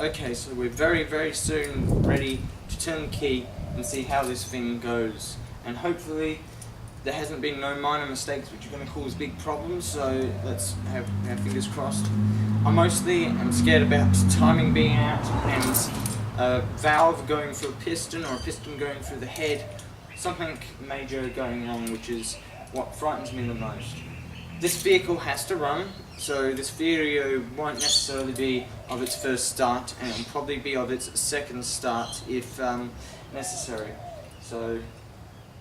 Okay, so we're very soon ready to turn the key and see how this thing goes. And hopefully there hasn't been no minor mistakes which are going to cause big problems, so let's have our fingers crossed. I mostly am scared about timing being out and a valve going through a piston or a piston going through the head. Something major going wrong, which is what frightens me the most. This vehicle has to run, so this video won't necessarily be of its first start, and it'll probably be of its second start if necessary. So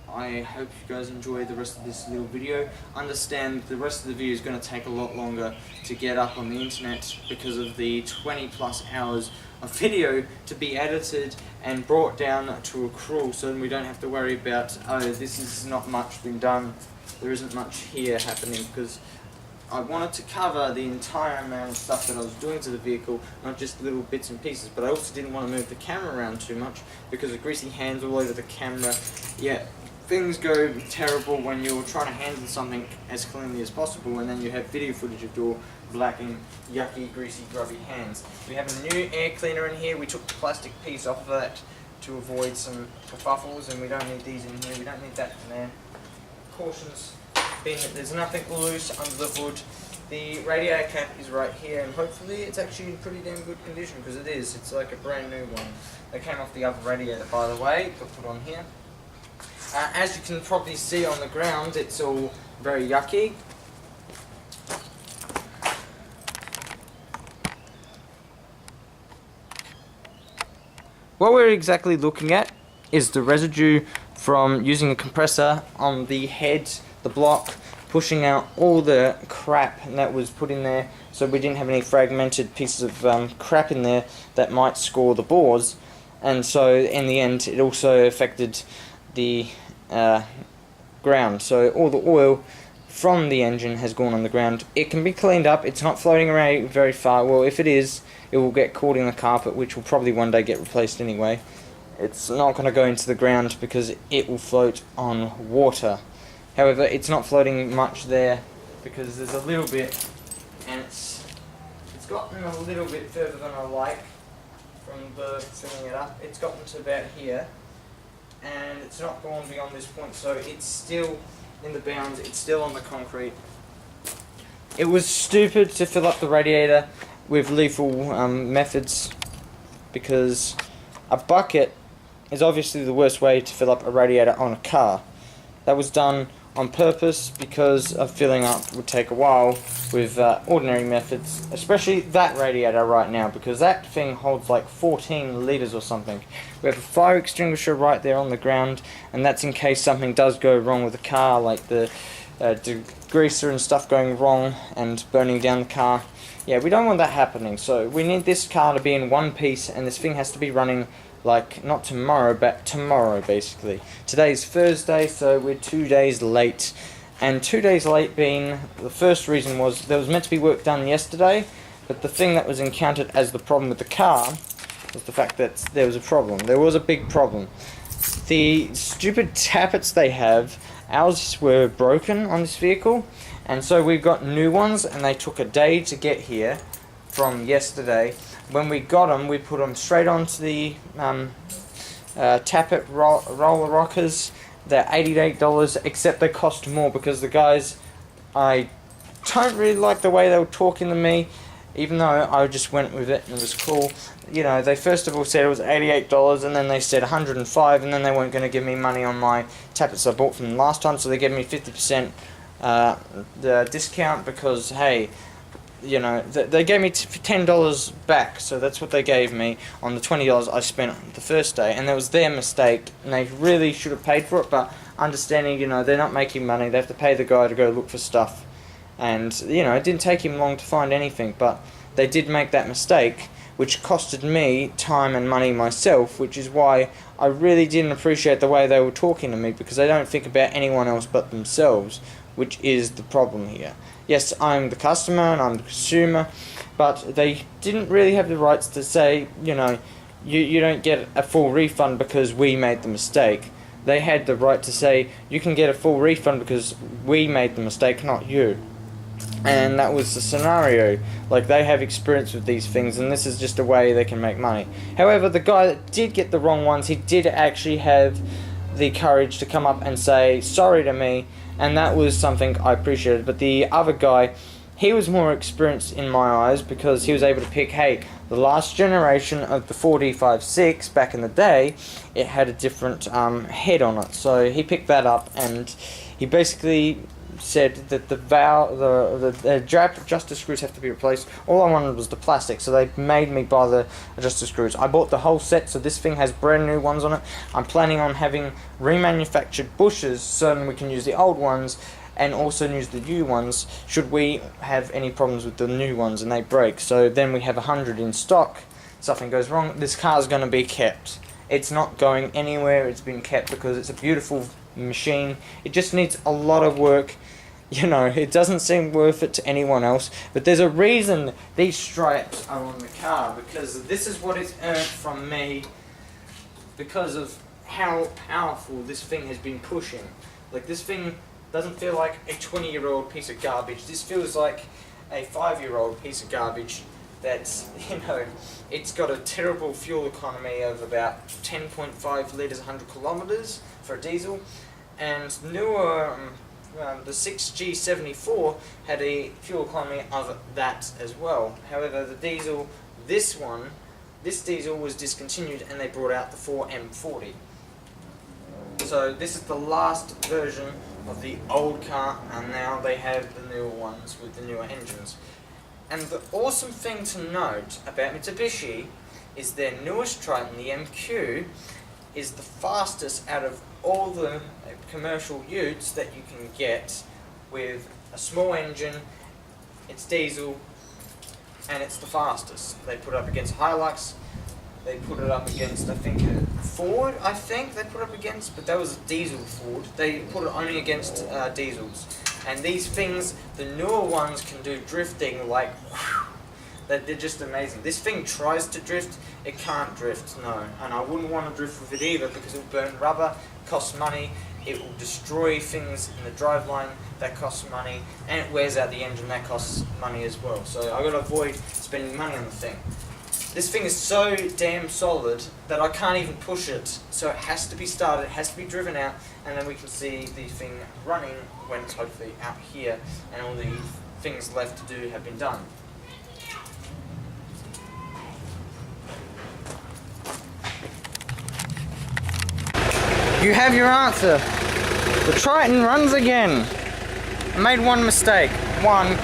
I hope you guys enjoy the rest of this little video. Understand the rest of the video is going to take a lot longer to get up on the internet because of the 20+ hours of video to be edited and brought down to a crawl, so we don't have to worry about, oh, this is not much been done, there isn't much here happening, because I wanted to cover the entire amount of stuff that I was doing to the vehicle, not just little bits and pieces, but I also didn't want to move the camera around too much because of greasy hands all over the camera. Yeah, things go terrible when you're trying to handle something as cleanly as possible and then you have video footage of your black and yucky, greasy, grubby hands. We have a new air cleaner in here. We took the plastic piece off of that to avoid some kerfuffles, and we don't need these in here. We don't need that in there. Cautions bin, there's nothing loose under the hood. The radiator cap is right here, and hopefully it's actually in pretty damn good condition, because it is. It's like a brand new one. They came off the other radiator, by the way, got put on here. As you can probably see on the ground, it's all very yucky. What we're exactly looking at is the residue from using a compressor on the head, the block, pushing out all the crap that was put in there, so we didn't have any fragmented pieces of crap in there that might score the bores. And so in the end it also affected the ground, so all the oil from the engine has gone on the ground. It can be cleaned up. It's not floating around very far. Well, if it is, it will get caught in the carpet, which will probably one day get replaced anyway. It's not going to go into the ground because it will float on water. However, it's not floating much there because there's a little bit, and it's gotten a little bit further than I like from the filling it up. It's gotten to about here, and it's not gone beyond this point, so it's still in the bounds, it's still on the concrete. It was stupid to fill up the radiator with lethal methods, because a bucket is obviously the worst way to fill up a radiator on a car. That was done on purpose because filling up would take a while with ordinary methods, especially that radiator right now, because that thing holds like 14 litres or something. We have a fire extinguisher right there on the ground, and that's in case something does go wrong with the car, like the degreaser and stuff going wrong and burning down the car. Yeah, we don't want that happening, so we need this car to be in one piece, and this thing has to be running like not tomorrow, but tomorrow basically. Today's Thursday, so we're 2 days late. And 2 days late being, the first reason was there was meant to be work done yesterday, but the thing that was encountered as the problem with the car was the fact that there was a problem. There was a big problem. The stupid tappets they have, ours were broken on this vehicle, and so we've got new ones, and they took a day to get here from yesterday. When we got them, we put them straight onto the tappet roller rockers. They're $88, except they cost more because the guys, I don't really like the way they were talking to me, even though I just went with it and it was cool. You know, they first of all said it was $88, and then they said $105, and then they weren't going to give me money on my tappets I bought from them last time, so they gave me 50% the discount because, hey, you know, they gave me $10 back, so that's what they gave me on the $20 I spent the first day, and that was their mistake, and they really should have paid for it, but understanding, you know, they're not making money, they have to pay the guy to go look for stuff, and, you know, it didn't take him long to find anything, but they did make that mistake, which costed me time and money myself, which is why I really didn't appreciate the way they were talking to me, because they don't think about anyone else but themselves, which is the problem here. Yes, I'm the customer and I'm the consumer, but they didn't really have the rights to say, you know, you don't get a full refund because we made the mistake. They had the right to say, you can get a full refund because we made the mistake, not you. And that was the scenario. Like, they have experience with these things, and this is just a way they can make money. However, the guy that did get the wrong ones, he did actually have the courage to come up and say sorry to me, and that was something I appreciated. But the other guy, he was more experienced in my eyes, because he was able to pick, hey, the last generation of the 4D56 back in the day, it had a different head on it. So he picked that up, and he basically said that the adjuster screws have to be replaced. All I wanted was the plastic, so they made me buy the adjuster screws. I bought the whole set, so this thing has brand new ones on it. I'm planning on having remanufactured bushers so that we can use the old ones and also use the new ones should we have any problems with the new ones and they break. So then we have 100 in stock. Something goes wrong, this car is going to be kept. It's not going anywhere, it's been kept because it's a beautiful machine. It just needs a lot of work. You know, it doesn't seem worth it to anyone else, but there's a reason these stripes are on the car, because this is what it's earned from me because of how powerful this thing has been pushing. Like, this thing doesn't feel like a 20-year-old piece of garbage. This feels like a 5-year-old piece of garbage that's, you know, it's got a terrible fuel economy of about 10.5 litres 100 kilometres for a diesel, and newer the 6G74 had a fuel economy of that as well. However, the diesel, this diesel was discontinued and they brought out the 4M40. So this is the last version of the old car, and now they have the newer ones with the newer engines. And the awesome thing to note about Mitsubishi is their newest Triton, the MQ, is the fastest out of all the commercial utes that you can get with a small engine. It's diesel, and it's the fastest. They put it up against Hilux, they put it up against, I think, a Ford, they put it up against, but that was a diesel Ford. They put it only against diesels. And these things, the newer ones can do drifting like, whew, they're just amazing. This thing tries to drift, it can't drift, no. And I wouldn't want to drift with it either, because it'll burn rubber, costs money, it will destroy things in the driveline, that costs money, and it wears out the engine, that costs money as well. So I've got to avoid spending money on the thing. This thing is so damn solid that I can't even push it, so it has to be started, it has to be driven out, and then we can see the thing running when it's hopefully out here, and all the things left to do have been done. You have your answer. The Triton runs again. I made one mistake. One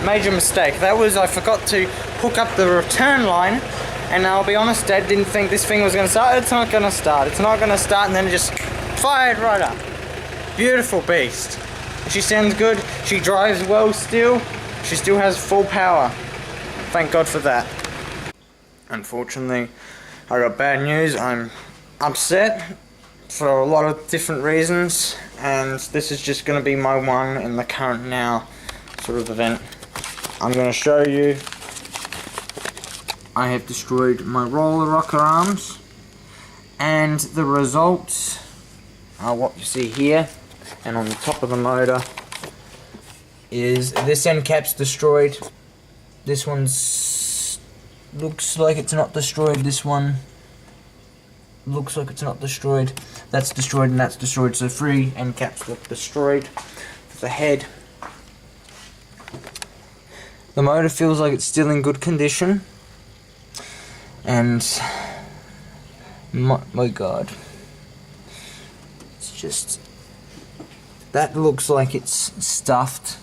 major mistake. That was I forgot to hook up the return line, and I'll be honest, Dad didn't think this thing was going to start. It's not going to start. It's not going to start, and then it just fired right up. Beautiful beast. She sounds good. She drives well still. She still has full power. Thank God for that. Unfortunately, I got bad news. I'm upset for a lot of different reasons, and this is just going to be my one in the current now sort of event. I'm going to show you. I have destroyed my roller rocker arms, and the results are what you see here. And on the top of the motor is this end cap's destroyed. This one's looks like it's not destroyed. This one looks like it's not destroyed. That's destroyed and that's destroyed. So 3 end caps look destroyed. The head. The motor feels like it's still in good condition. And my God, it's just, that looks like it's stuffed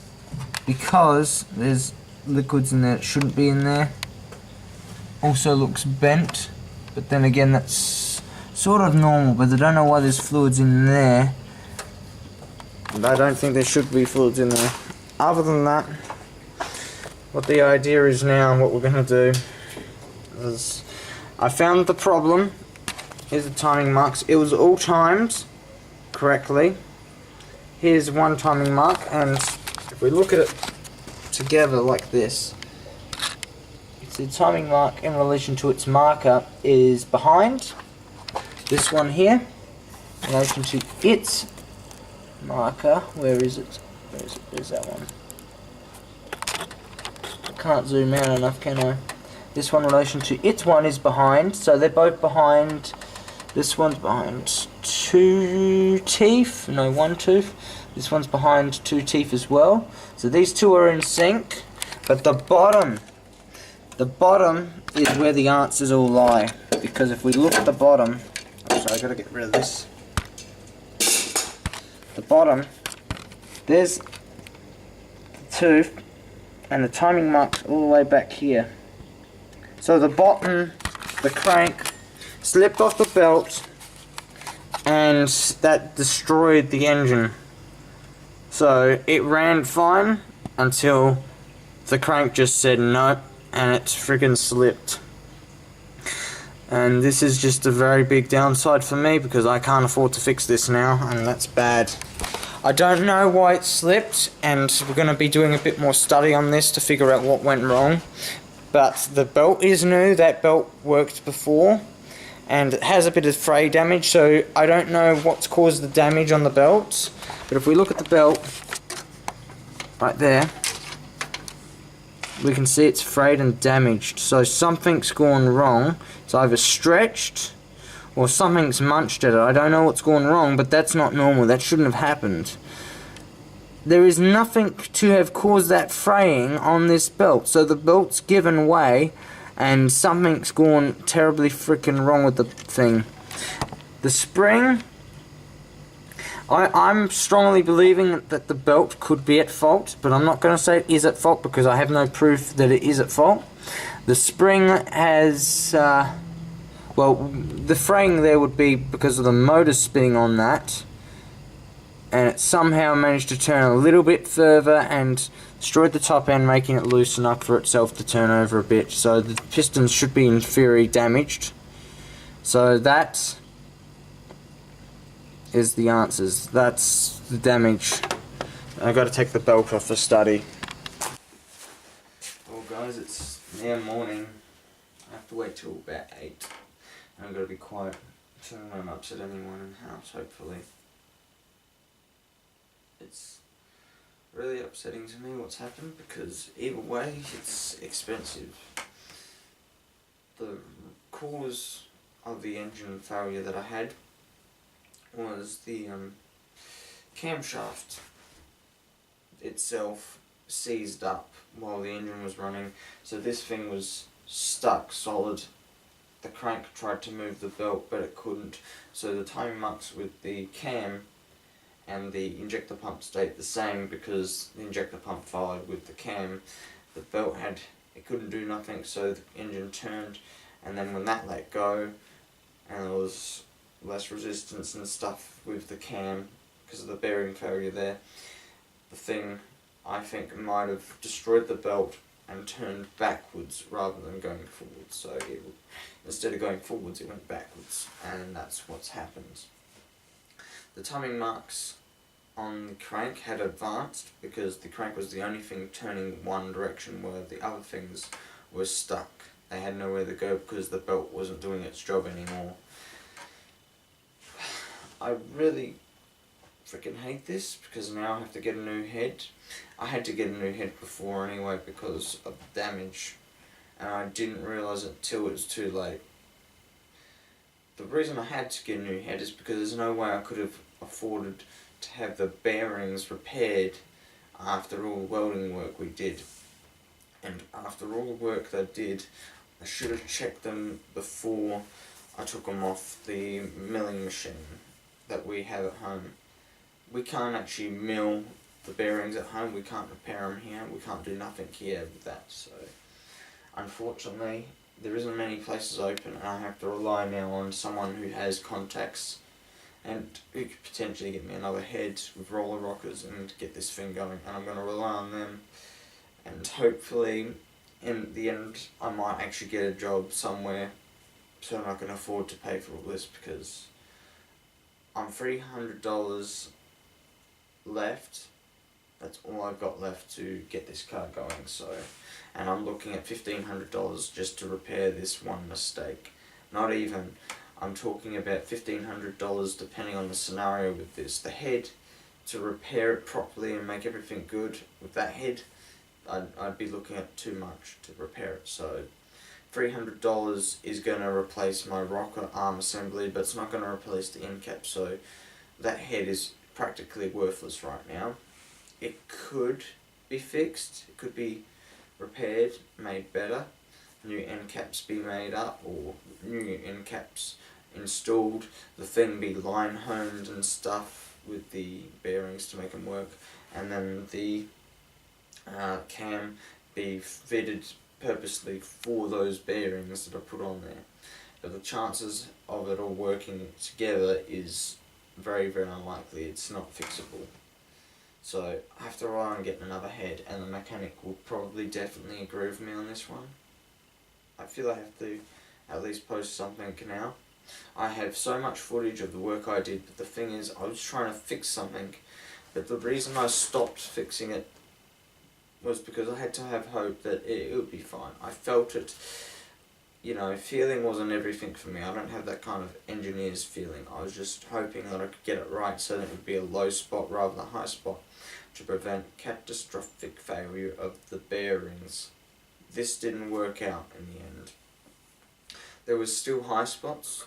because there's liquids in there that shouldn't be in there. Also looks bent, but then again that's sort of normal, but I don't know why there's fluids in there. And I don't think there should be fluids in there. Other than that, what the idea is now, and what we're going to do is, I found the problem. Here's the timing marks. It was all timed correctly. Here's one timing mark, and if we look at it together like this, the timing mark in relation to its marker is behind. This one here, in relation to its marker, where is it? Where's that one? can't zoom out enough, can I? This one in relation to its one is behind, so they're both behind. This one's behind 2 teeth, no, 1 tooth. This one's behind 2 teeth as well. So these two are in sync, but the bottom is where the answers all lie. Because if we look at the bottom, I'm sorry, I gotta get rid of this. The bottom, there's the tooth, and the timing mark's all the way back here. So the bottom, the crank, slipped off the belt, and that destroyed the engine. So it ran fine until the crank just said no, and it friggin' slipped. And this is just a very big downside for me because I can't afford to fix this now, and that's bad. I don't know why it slipped, and we're going to be doing a bit more study on this to figure out what went wrong. But the belt is new, that belt worked before, and it has a bit of fray damage, so I don't know what's caused the damage on the belt. But if we look at the belt, right there, we can see it's frayed and damaged, so something's gone wrong. It's either stretched or something's munched at it. I don't know what's gone wrong, but that's not normal. That shouldn't have happened. There is nothing to have caused that fraying on this belt, so the belt's given way and something's gone terribly freaking wrong with the thing. The spring, I'm strongly believing that the belt could be at fault, but I'm not going to say it is at fault because I have no proof that it is at fault. The spring has, well, the fraying there would be because of the motor spinning on that, and it somehow managed to turn a little bit further and destroyed the top end, making it loose enough for itself to turn over a bit. So the pistons should be in theory damaged. So that is the answers. That's the damage. I've got to take the belt off the study. Well guys, it's now morning. I have to wait till about 8. And I've got to be quiet so I won't upset anyone in the house, hopefully. It's really upsetting to me what's happened because either way it's expensive. The cause of the engine failure that I had was the camshaft itself seized up while the engine was running, so this thing was stuck solid. The crank tried to move the belt but it couldn't, so the timing marks with the cam and the injector pump stayed the same because the injector pump followed with the cam. The belt it couldn't do nothing, so the engine turned, and then when that let go and there was less resistance and stuff with the cam because of the bearing failure there, the thing I think might have destroyed the belt and turned backwards rather than going forwards. So instead of going forwards it went backwards, and that's what's happened. The timing marks on the crank had advanced because the crank was the only thing turning one direction where the other things were stuck. They had nowhere to go because the belt wasn't doing its job anymore. I really freaking hate this because now I have to get a new head. I had to get a new head before anyway because of the damage, and I didn't realise it until it was too late. The reason I had to get a new head is because there's no way I could have afforded to have the bearings repaired after all the welding work we did. And after all the work they did, I should have checked them before I took them off the milling machine that we have at home. We can't actually mill the bearings at home, we can't repair them here, we can't do nothing here with that, so unfortunately there isn't many places open, and I have to rely now on someone who has contacts and who could potentially get me another head with roller rockers and get this thing going, and I'm going to rely on them, and hopefully in the end I might actually get a job somewhere so that I can afford to pay for all this, because I'm $300 left. That's all I've got left to get this car going, so, and I'm looking at $1,500 just to repair this one mistake. Not even. I'm talking about $1,500 depending on the scenario with this. The head, to repair it properly and make everything good with that head, I'd be looking at too much to repair it. So $300 is going to replace my rocker arm assembly, but it's not going to replace the end cap, so that head is practically worthless right now. It could be fixed, it could be repaired, made better, new end caps be made up, or new end caps installed, the thing be line honed and stuff with the bearings to make them work, and then the cam be fitted purposely for those bearings that are put on there. But the chances of it all working together is very, very unlikely. It's not fixable. So I have to rely on getting another head, and the mechanic will probably definitely agree with me on this one. I feel I have to at least post something now. I have so much footage of the work I did, but the thing is, I was trying to fix something, but the reason I stopped fixing it was because I had to have hope that it would be fine. I felt it, you know, feeling wasn't everything for me. I don't have that kind of engineer's feeling. I was just hoping that I could get it right so that it would be a low spot rather than a high spot to prevent catastrophic failure of the bearings. This didn't work out in the end. There was still high spots.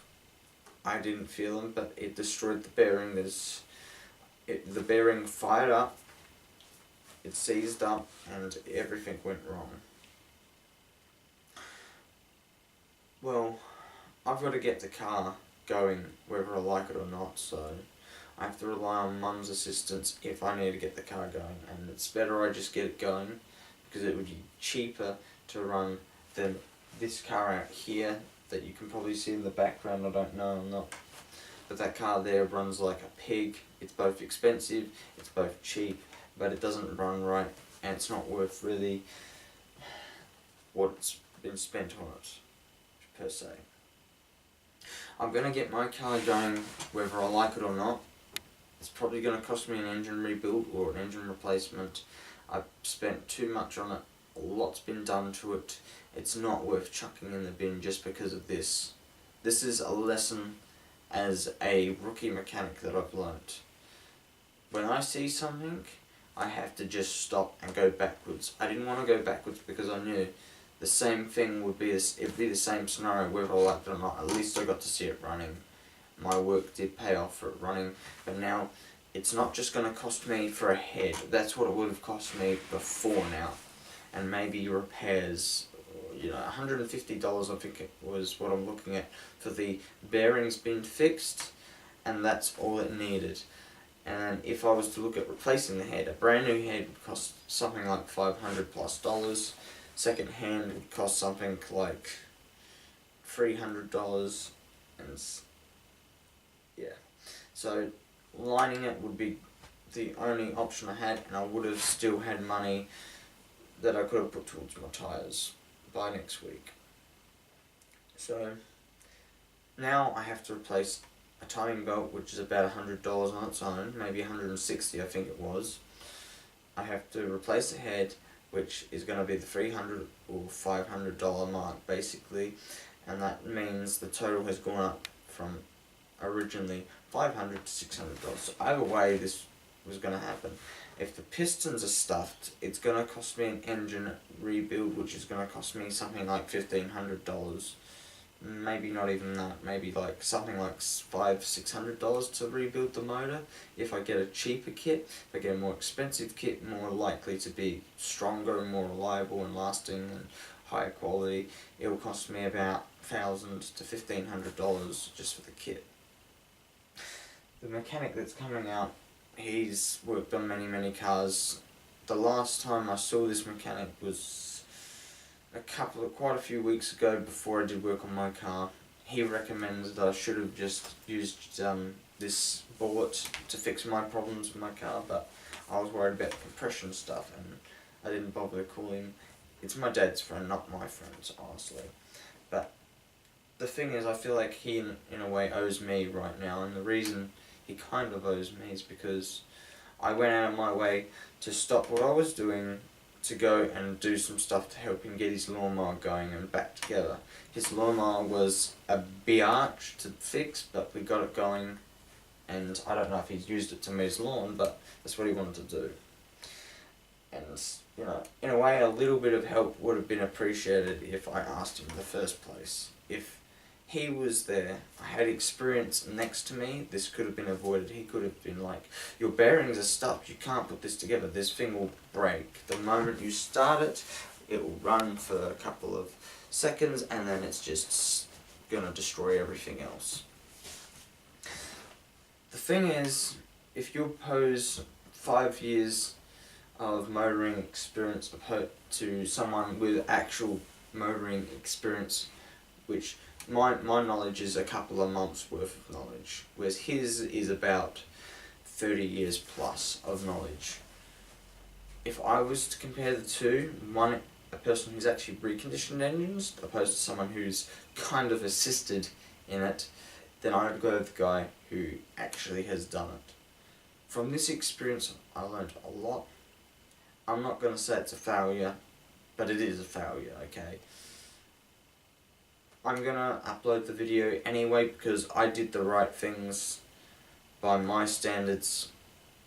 I didn't feel them, but it destroyed the bearing. The bearing fired up, it seized up, and everything went wrong. Well, I've got to get the car going whether I like it or not, so I have to rely on Mum's assistance if I need to get the car going, and it's better I just get it going because it would be cheaper to run than this car out here that you can probably see in the background. I don't know, I'm not, but that car there runs like a pig. It's both expensive, it's both cheap, but it doesn't run right, and it's not worth really what's been spent on it per se. I'm going to get my car going whether I like it or not. It's probably going to cost me an engine rebuild or an engine replacement. I've spent too much on it, a lot's been done to it. It's not worth chucking in the bin just because of this. This is a lesson as a rookie mechanic that I've learnt. When I see something, I have to just stop and go backwards. I didn't want to go backwards because I knew the same thing would be this. It'd be the same scenario whether I liked it or not. At least I got to see it running. My work did pay off for it running, but now it's not just going to cost me for a head. That's what it would have cost me before now, and maybe repairs. You know, $150 I think it was what I'm looking at for the bearings being fixed, and that's all it needed. And if I was to look at replacing the head, a brand new head would cost something like $500+. Second hand would cost something like $300, and yeah. So lining it would be the only option I had, and I would have still had money that I could have put towards my tyres by next week. So now I have to replace a timing belt, which is about $100 on its own, maybe $160 I think it was. I have to replace the head, which is going to be the $300 or $500 mark basically, and that means the total has gone up from originally $500 to $600. So either way this was going to happen. If the pistons are stuffed, it's going to cost me an engine rebuild, which is going to cost me something like $1,500. Maybe not even that, maybe like something like $500-600 to rebuild the motor. If I get a cheaper kit, if I get a more expensive kit, more likely to be stronger and more reliable and lasting and higher quality, it will cost me about $1,000 to $1,500 just for the kit. The mechanic that's coming out, he's worked on many cars. The last time I saw this mechanic was quite a few weeks ago before I did work on my car. He recommended that I should have just used this bullet to fix my problems with my car, but I was worried about compression stuff and I didn't bother to call him. It's my dad's friend, not my friend, honestly. But the thing is, I feel like he in a way owes me right now, and the reason he kind of owes me is because I went out of my way to stop what I was doing to go and do some stuff to help him get his lawnmower going and back together. His lawnmower was a biatch to fix, but we got it going, and I don't know if he's used it to mow his lawn, but that's what he wanted to do. And you know, in a way, a little bit of help would have been appreciated if I asked him in the first place. If he was there, I had experience next to me, this could have been avoided. He could have been like, your bearings are stuck, you can't put this together, this thing will break. The moment you start it, it will run for a couple of seconds and then it's just going to destroy everything else. The thing is, if you oppose 5 years of motoring experience to someone with actual motoring experience, which my knowledge is a couple of months worth of knowledge, whereas his is about 30 years plus of knowledge. If I was to compare the two, a person who's actually reconditioned engines opposed to someone who's kind of assisted in it, then I would go with the guy who actually has done it. From this experience, I learned a lot. I'm not going to say it's a failure, but it is a failure, okay? I'm going to upload the video anyway because I did the right things by my standards.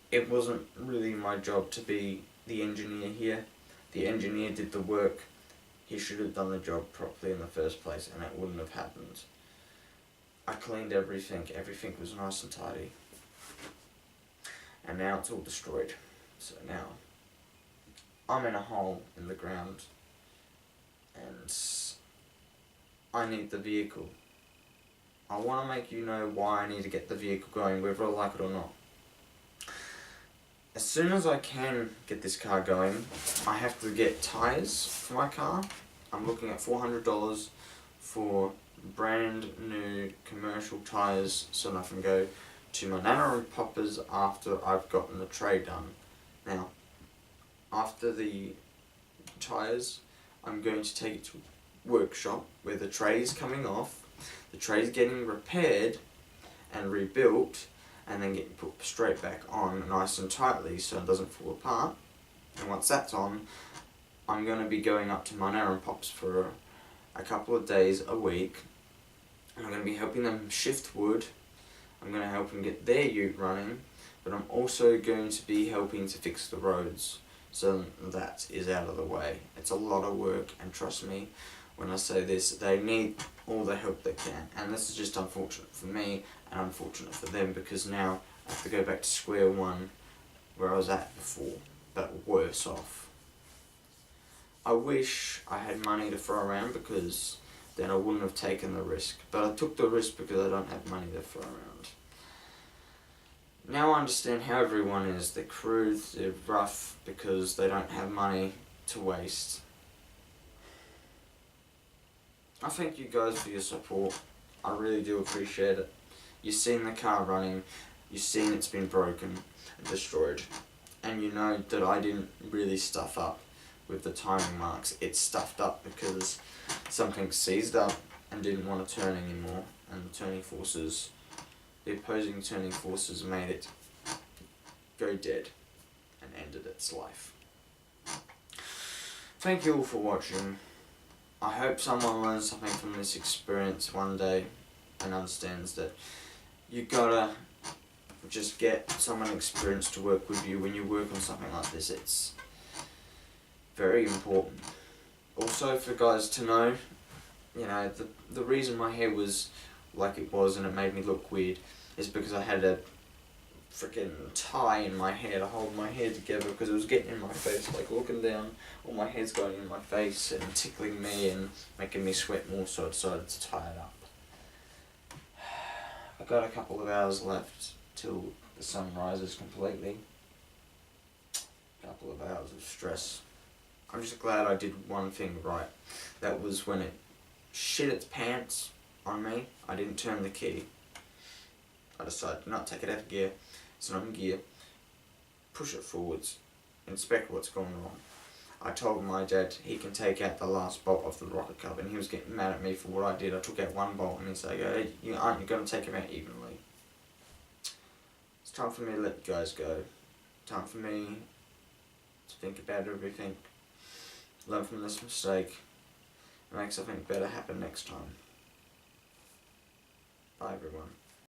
It wasn't really my job to be the engineer here. The engineer did the work. He should have done the job properly in the first place and it wouldn't have happened. I cleaned everything. Everything was nice and tidy. And now it's all destroyed. So now I'm in a hole in the ground and I need the vehicle. I want to make you know why I need to get the vehicle going, whether I like it or not. As soon as I can get this car going, I have to get tyres for my car. I'm looking at $400 for brand new commercial tyres so I can go to my nano and poppers after I've gotten the tray done. Now, after the tyres, I'm going to take it to a workshop where the tray is coming off, the tray is getting repaired and rebuilt, and then getting put straight back on nice and tightly so it doesn't fall apart. And once that's on, I'm going to be going up to my nano and pops for a couple of days a week. And I'm going to be helping them shift wood. I'm going to help them get their ute running, but I'm also going to be helping to fix the roads. So that is out of the way. It's a lot of work, and trust me when I say this, they need all the help they can. And this is just unfortunate for me and unfortunate for them because now I have to go back to square one where I was at before, but worse off. I wish I had money to throw around because then I wouldn't have taken the risk. But I took the risk because I don't have money to throw around. Now I understand how everyone is. They're crude, they're rough because they don't have money to waste. I thank you guys for your support. I really do appreciate it. You've seen the car running, you've seen it's been broken and destroyed, and you know that I didn't really stuff up with the timing marks. It's stuffed up because something seized up and didn't want to turn anymore, and the opposing turning forces made it go dead and ended its life. Thank you all for watching. I hope someone learns something from this experience one day and understands that you gotta just get someone experienced to work with you when you work on something like this. It's very important. Also for guys to know, you know, the reason my hair was like it was and it made me look weird is because I had a freaking tie in my hair to hold my hair together because it was getting in my face, like looking down, all my hair's going in my face and tickling me and making me sweat more, so I decided to tie it up. I've got a couple of hours left till the sun rises completely. A couple of hours of stress. I'm just glad I did one thing right. That was when it shit its pants on me, I didn't turn the key. I decided to not take it out of gear. It's not in gear. Push it forwards. Inspect what's going wrong. I told my dad he can take out the last bolt of the rocket cover, and he was getting mad at me for what I did. I took out one bolt and he's like, hey, aren't you going to take him out evenly? It's time for me to let you guys go. Time for me to think about everything. Learn from this mistake. And make something better happen next time. Bye everyone.